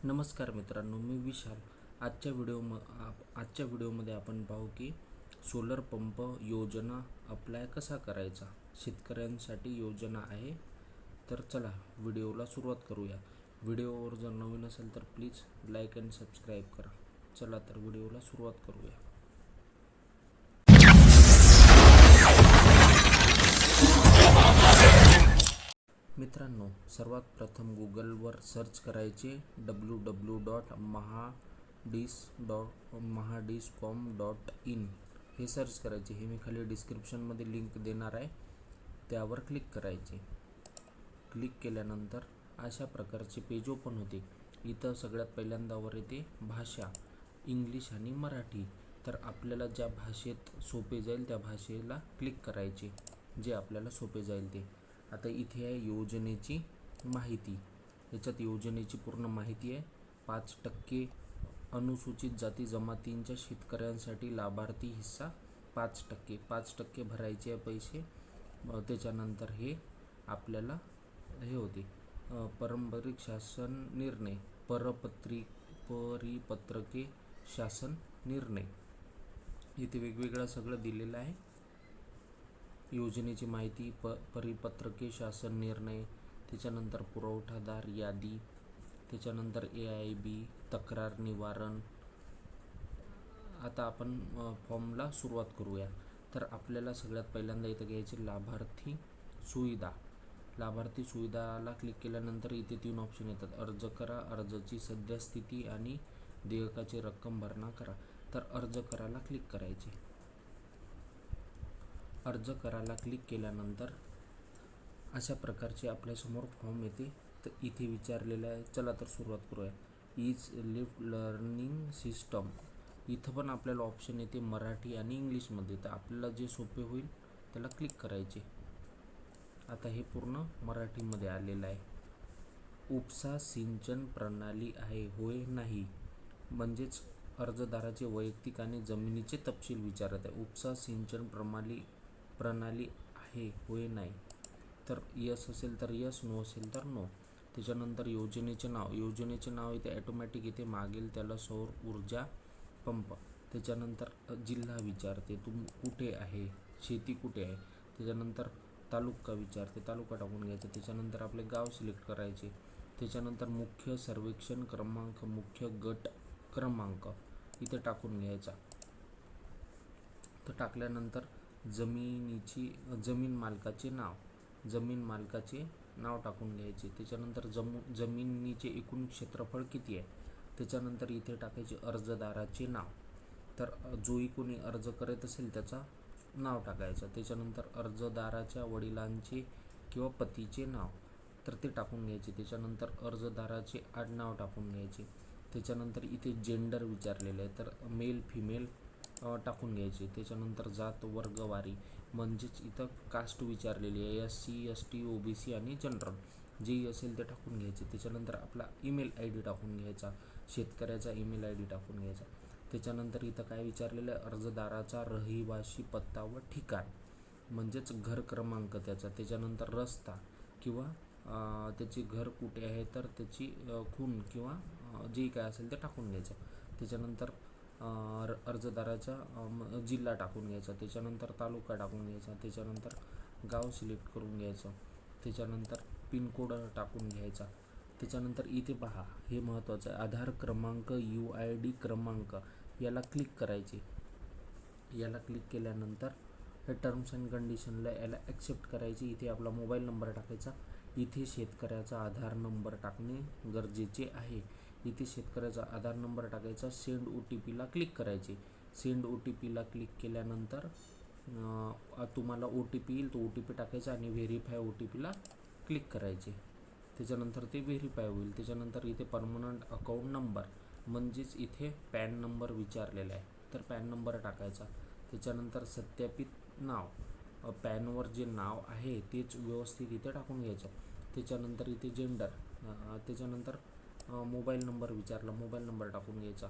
नमस्कार मित्रांनो, मी विशाल. आजच्या व्हिडिओमध्ये आपण पाहू की सोलर पंप योजना अप्लाय कसा करायचा. शेतकऱ्यांसाठी योजना आहे. तर चला व्हिडिओला सुरुवात करूया. व्हिडिओवर जर नवीन असेल तर प्लीज लाईक अँड सबस्क्राईब करा. चला तर व्हिडिओला सुरुवात करूया. मित्रांनो, सर्वात प्रथम गुगलवर सर्च करायचे www.mahadis.com.in हे सर्च करायचे. हे मी खाली डिस्क्रिप्शनमध्ये लिंक देणार आहे, त्यावर क्लिक करायचे. क्लिक केल्यानंतर अशा प्रकारचे पेज ओपन होते. इथं सगळ्यात पहिल्यांदा वर येते भाषा, इंग्लिश आणि मराठी. तर आपल्याला ज्या भाषेत सोपे जाईल त्या भाषेला क्लिक करायचे, जे आपल्याला सोपे जाईल ते. आता इथे आहे योजनेची माहिती. याच्यात योजनेची पूर्ण माहिती आहे. 5% अनुसूचित जाती जमातींच्या शेतकऱ्यांसाठी लाभार्थी हिस्सा 5% भरायचे आहे पैसे. त्याच्यानंतर हे आपल्याला हे होते पारंपरिक शासन निर्णय, परिपत्रके शासन निर्णय. इथे वेगवेगळं सगळं दिलेलं आहे. योजनेची माहिती, परिपत्रके शासन निर्णय, त्याच्यानंतर पुरवठादार यादी, त्याच्यानंतर AIB, तक्रार निवारण. आता आपण फॉर्मला सुरुवात करूया. तर आपल्याला सगळ्यात पहिल्यांदा इथं घ्यायचे लाभार्थी सुविधा. लाभार्थी सुविधाला क्लिक केल्यानंतर इथे 3 ऑप्शन येतात. अर्ज करा, अर्जाची सद्यस्थिती आणि देयकाची रक्कम भरणा करा. तर अर्ज करायला क्लिक करायचे. अर्ज करायला क्लिक केल्यानंतर अशा प्रकारचे आपल्यासमोर फॉर्म येते. तर इथे विचारलेलं आहे, चला तर सुरुवात करूया. Is lift learning system. इथं पण आपल्याला ऑप्शन येते मराठी आणि इंग्लिशमध्ये. तर आपल्याला जे सोपे होईल त्याला क्लिक करायचे. आता हे पूर्ण मराठीमध्ये आलेलं आहे. उपसा सिंचन प्रणाली आहे, होय नाही. म्हणजेच अर्जदाराचे वैयक्तिक आणि जमिनीचे तपशील विचारत आहे. उपसा सिंचन प्रणाली आहे, होय नाही. तर यस असेल तर यस, नो असेल तर नो. त्याच्यानंतर योजनेचे नाव. योजनेचे नाव इथे ॲटोमॅटिक इथे मागेल त्याला सौर ऊर्जा पंप. त्याच्यानंतर जिल्हा विचारते, कुठे आहे, शेती कुठे आहे. त्याच्यानंतर तालुका विचारते, तालुका टाकून घ्यायचा. त्याच्यानंतर आपले गाव सिलेक्ट करायचे. त्याच्यानंतर मुख्य सर्वेक्षण क्रमांक, मुख्य गट क्रमांक इथे टाकून घ्यायचा. तर टाकल्यानंतर जमीन मालकाचे नाव टाकून घ्यायचे. त्याच्यानंतर जमिनीचे एकूण क्षेत्रफळ किती आहे. त्याच्यानंतर इथे टाकायचे अर्जदाराचे नाव. तर जोही कोणी अर्ज करत असेल त्याचा नाव टाकायचं. त्याच्यानंतर अर्जदाराच्या वडिलांचे किंवा पतीचे नाव तर ते टाकून घ्यायचे. त्याच्यानंतर अर्जदाराचे आडनाव टाकून घ्यायचे. त्याच्यानंतर इथे जेंडर विचारलेलं आहे, तर मेल फिमेल टाकून घ्यायचे. त्याच्यानंतर जात वर्गवारी म्हणजेच इथं कास्ट विचारलेली आहे, SC ST OBC आणि जनरल. जे असेल ते टाकून घ्यायचे. त्याच्यानंतर आपला ईमेल ID टाकून घ्यायचा, शेतकऱ्याचा ईमेल ID टाकून घ्यायचा. त्याच्यानंतर इथं काय विचारलेलं आहे, अर्जदाराचा रहिवासी पत्ता व ठिकाण म्हणजेच घर क्रमांक त्याचा. त्याच्यानंतर रस्ता किंवा त्याचे घर कुठे आहे तर त्याची खूण किंवा जे काय असेल ते टाकून घ्यायचं. त्याच्यानंतर अर्जदाराचा जिल्हा टाकून घ्यायचा. त्याच्यानंतर तालुका टाकून घ्यायचा. त्याच्यानंतर गाव सिलेक्ट करून घ्यायचं. त्याच्यानंतर पिनकोड टाकून घ्यायचा. त्याच्यानंतर इथे पहा, हे महत्त्वाचं आहे, आधार क्रमांक, UID क्रमांक याला क्लिक करायचे. याला क्लिक केल्यानंतर हे टर्म्स अँड कंडिशनला याला ॲक्सेप्ट करायचे. इथे आपला मोबाईल नंबर टाकायचा. इथे शेतकऱ्याचा आधार नंबर टाकणे गरजेचे आहे. इथे शेतकऱ्याचा आधार नंबर टाकायचा. सेंड OTPला क्लिक करायचे. सेंड OTPला क्लिक केल्यानंतर तुम्हाला OTP येईल, तो OTP टाकायचा आणि व्हेरीफाय OTPला क्लिक करायचे. त्याच्यानंतर ते व्हेरीफाय होईल. त्याच्यानंतर इथे परमनंट अकाउंट नंबर म्हणजेच इथे पॅन नंबर विचारलेला आहे, तर पॅन नंबर टाकायचा. त्याच्यानंतर सत्यापित नाव, पॅनवर जे नाव आहे तेच व्यवस्थित इथे टाकून घ्यायचं. त्याच्यानंतर इथे जेंडर, त्याच्यानंतर मोबाईल नंबर विचारला, मोबाईल नंबर टाकून घ्यायचा.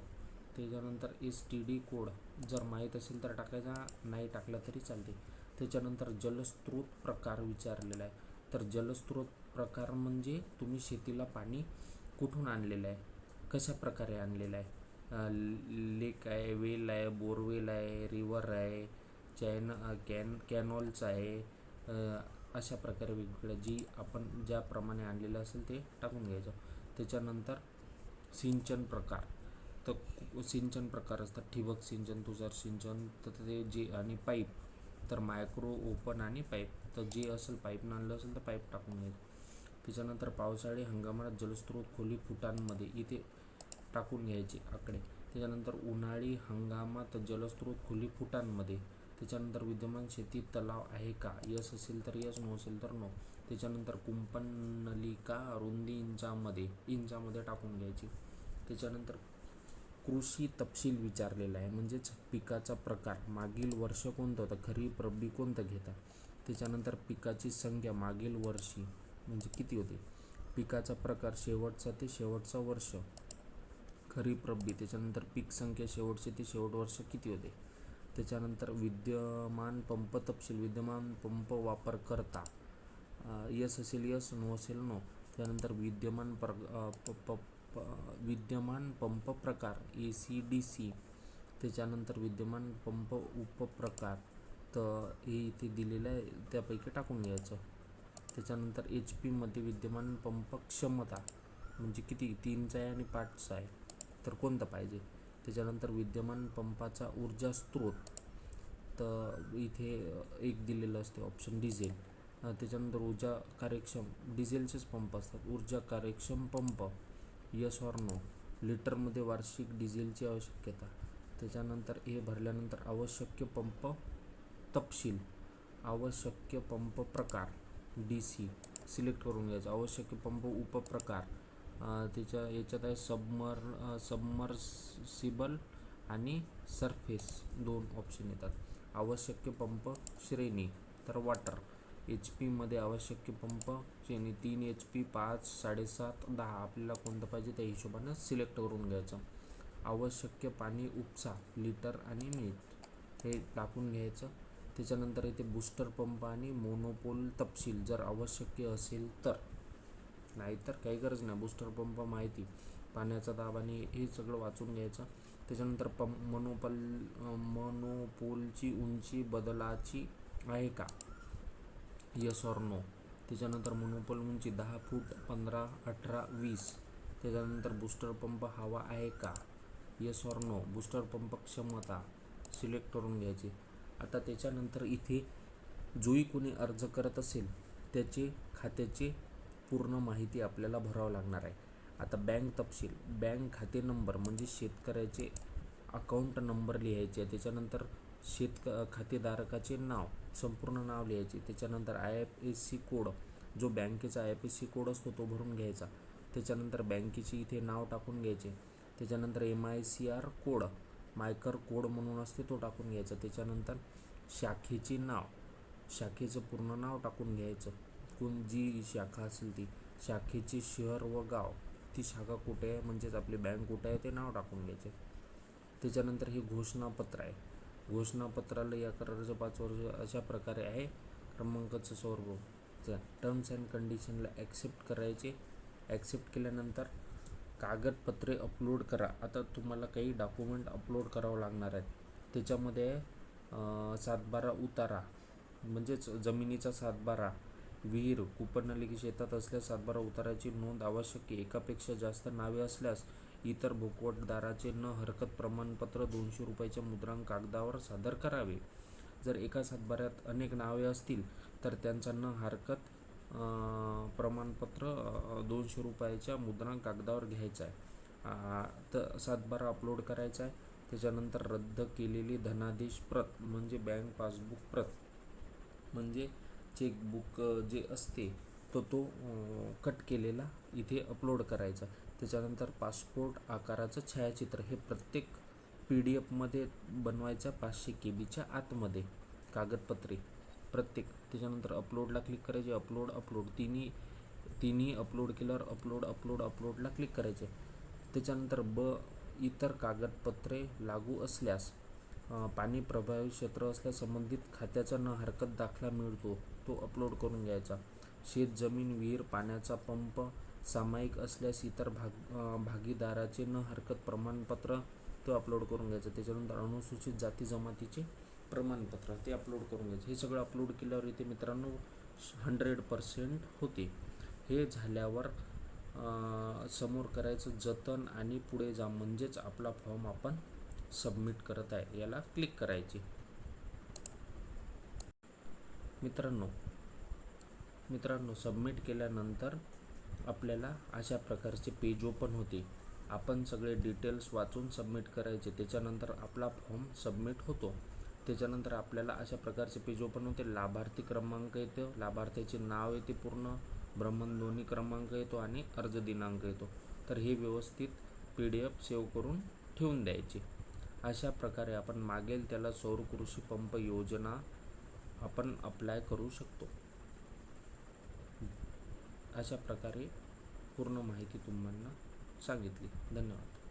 त्याच्यानंतर STD कोड जर माहीत असेल तर टाकायचा, नाही टाकला तरी चालते. त्याच्यानंतर जलस्रोत प्रकार विचारलेला आहे. तर जलस्रोत प्रकार म्हणजे तुम्ही शेतीला पाणी कुठून आणलेलं आहे. कशा प्रकारे आणलेला आहे. लेक आहे, वेल आहे, बोरवेल आहे, रिव्हर आहे, कॅनॉल्स आहे. अशा प्रकारे वेगवेगळ्या जी आपण ज्याप्रमाणे आणलेलं असेल ते टाकून घ्यायचं. त्याच्यानंतर सिंचन प्रकार. तर सिंचन प्रकार असतात ठिबक सिंचन, तुषार सिंचन, तर ते जे आणि पाईप, तर मायक्रो, ओपन आणि पाईप. तर जे असेल पाईपनं आणलं असेल तर पाईप टाकून घ्यायचं. त्याच्यानंतर पावसाळी हंगामात जलस्रोत खोली फुटांमध्ये इथे टाकून घ्यायचे आकडे. त्याच्यानंतर उन्हाळी हंगामात जलस्रोत खोली फुटांमध्ये. त्याच्यानंतर विद्यमान शेती तलाव आहे का, यस असेल तर यस, नो असेल तर नो. त्याच्यानंतर कुंपण नलिका रुंदी इंचामध्ये टाकून घ्यायची. त्याच्यानंतर कृषी तपशील विचारलेला आहे, म्हणजेच पिकाचा प्रकार, मागील वर्ष कोणतं होतं, खरीप रब्बी कोणतं घेतात. त्याच्यानंतर पिकाची संख्या मागील वर्षी म्हणजे किती होते. पिकाचा प्रकार शेवटचा ते शेवटचा वर्ष, खरीप रब्बी. त्याच्यानंतर पीक संख्या शेवटचे ते शेवट वर्ष किती होते. त्याच्यानंतर विद्यमान पंप तपशील, विद्यमान पंप वापरकर्ता, यस असेल यस, नो असेल नो. त्यानंतर विद्यमान पंप प्रकार AC/DC. त्याच्यानंतर विद्यमान पंप उपप्रकार, तर हे इथे दिलेलं आहे त्यापैकी टाकून घ्यायचं. त्याच्यानंतर HP मध्ये विद्यमान पंप क्षमता म्हणजे किती, 3चा आहे आणि 5चा आहे, तर कोणतं पाहिजे. त्याच्यानंतर विद्यमान पंपाचा ऊर्जा स्रोत, तर इथे एक दिलेलं असते ऑप्शन डिझेल. त्याच्यानंतर ऊर्जा कार्यक्षम, डिझेलचेच पंप असतात. ऊर्जा कार्यक्षम पंप, यस ऑर नो. लिटरमध्ये वार्षिक डिझेलची आवश्यकता. त्याच्यानंतर हे भरल्यानंतर आवश्यक पंप तपशील, आवश्यक पंप प्रकार DC सिलेक्ट करून घ्यायचा. आवश्यक पंप उपप्रकार, याच्यात आहे सबमर्सिबल आणि सरफेस, 2 ऑप्शन येतात. आवश्यक पंप श्रेणी, तर वॉटर. HP मध्ये आवश्यक पंप श्रेणी 3 HP, 5, 7.5, 10, आपल्याला कोणतं पाहिजे त्या हिशोबानं सिलेक्ट करून घ्यायचं. आवश्यक पाणी उपसा, लिटर आणि मिनिट, हे टाकून घ्यायचं. त्याच्यानंतर इथे बूस्टर पंप आणि मोनोपोल तपशील जर आवश्यक असेल तर, नाहीतर काही गरज नाही. बूस्टर पंप माहिती, पाण्याचा दाब आणि हे सगळं वाचून घ्यायचं. त्याच्यानंतर मोनोपोलची उंची बदलाची आहे का, यस ऑर नो. त्याच्यानंतर मोनोपोल उंची 10 फूट, 15, 18, 20. त्याच्यानंतर बूस्टर पंप हवा आहे का, yes or no. Booster pump क्षमता सिलेक्ट करून घ्यायची. आता त्याच्यानंतर इथे जोही कोणी अर्ज करत असेल त्याचे खात्याचे पूर्ण माहिती आपल्याला भरावं लागणार आहे. आता बँक तपशील, बँक खाते नंबर म्हणजे शेतकऱ्याचे अकाउंट नंबर लिहायचे. त्याच्यानंतर खातेधारकाचे नाव, संपूर्ण नाव लिहायचे. त्याच्यानंतर IFSC कोड, जो बँकेचा IFSC कोड असतो तो भरून घ्यायचा. त्याच्यानंतर बँकेचे इथे नाव टाकून घ्यायचे. त्याच्यानंतर MICR कोड, मायकर कोड म्हणून असते, तो टाकून घ्यायचा. त्याच्यानंतर शाखेचे नाव, शाखेचं पूर्ण नाव टाकून घ्यायचं. जी शाखा असेल ती, शाखेचे शहर व गाव, ती शाखा कुठे आहे म्हणजेच आपली बँक कुठे आहे ते नाव टाकून घ्यायचे. त्याच्यानंतर हे घोषणापत्र आहे. घोषणापत्राला या कराराचं 5 वर्ष अशा प्रकारे आहे. क्रमांकाचं स्वरूप, टर्म्स अँड कंडिशनला ॲक्सेप्ट करायचे. ॲक्सेप्ट केल्यानंतर कागदपत्रे अपलोड करा. आता तुम्हाला काही डॉक्युमेंट अपलोड करावं लागणार आहेत. त्याच्यामध्ये 7/12 उतारा म्हणजेच जमिनीचा 7/12, विहीर, कूपनलिका शेतात असल्यास 7/12 उताराची नोंद आवश्यक. एकापेक्षा जास्त नावे असल्यास इतर भोगवटदाराचे न हरकत प्रमाणपत्र 200 रुपयाच्या मुद्रांक कागदावर सादर करावे. जर एका 7/12त अनेक नावे असतील तर त्यांचा न हरकत प्रमाणपत्र 200 रुपयाच्या मुद्रांक कागदावर घ्यायचा आहे. तर 7/12 अपलोड करायचा आहे. त्याच्यानंतर रद्द केलेली धनादेश प्रत म्हणजे बँक पासबुक प्रत, म्हणजे चेकबुक जे असते तो कट केलेला इथे अपलोड करायचा. त्याच्यानंतर पासपोर्ट आकाराचं छायाचित्र, हे प्रत्येक PDF मध्ये बनवायचं 500 KB आतमध्ये कागदपत्रे प्रत्येक. त्याच्यानंतर अपलोडला क्लिक करायचे. अपलोड तिन्ही अपलोड केल्यावर अपलोडला क्लिक करायचे. त्याच्यानंतर इतर कागदपत्रे लागू असल्यास, पाणी प्रभावित क्षेत्र असल्यास संबंधित खात्याचा न हरकत दाखला मिळतो तो अपलोड करून घ्यायचा. शेत जमीन, विहीर, पाण्याचा पंप, सामायिक असल्यास इतर भागीदाराचे न हरकत प्रमाणपत्र ते अपलोड करून घ्यायचं. त्याच्यानंतर अनुसूचित जाती जमातीचे प्रमाणपत्र ते अपलोड करून घ्यायचे. हे सगळं अपलोड केल्यावर इथे मित्रांनो 100% होते. हे झाल्यावर समोर करायचं जतन आणि पुढे जा, म्हणजेच आपला फॉर्म आपण सबमिट करत आहे याला क्लिक करायचे. मित्रांनो सबमिट केल्यानंतर आपल्याला अशा प्रकारचे पेज ओपन होते. आपण सगळे डिटेल्स वाचून सबमिट करायचे. त्याच्यानंतर आपला फॉर्म सबमिट होतो. त्याच्यानंतर आपल्याला अशा प्रकारचे पेज ओपन होते. लाभार्थी क्रमांक येतो, लाभार्थ्याचे नाव येते, पूर्ण भ्रमणध्वनी क्रमांक येतो आणि अर्ज दिनांक येतो. तर हे व्यवस्थित PDF सेव्ह करून ठेवून द्यायचे. अशा प्रकारे आपण मागेल त्याला सौर कृषी पंप योजना आपण अप्लाय करू शकतो. अशा प्रकारे पूर्ण माहिती तुम्हाला सांगितली. धन्यवाद.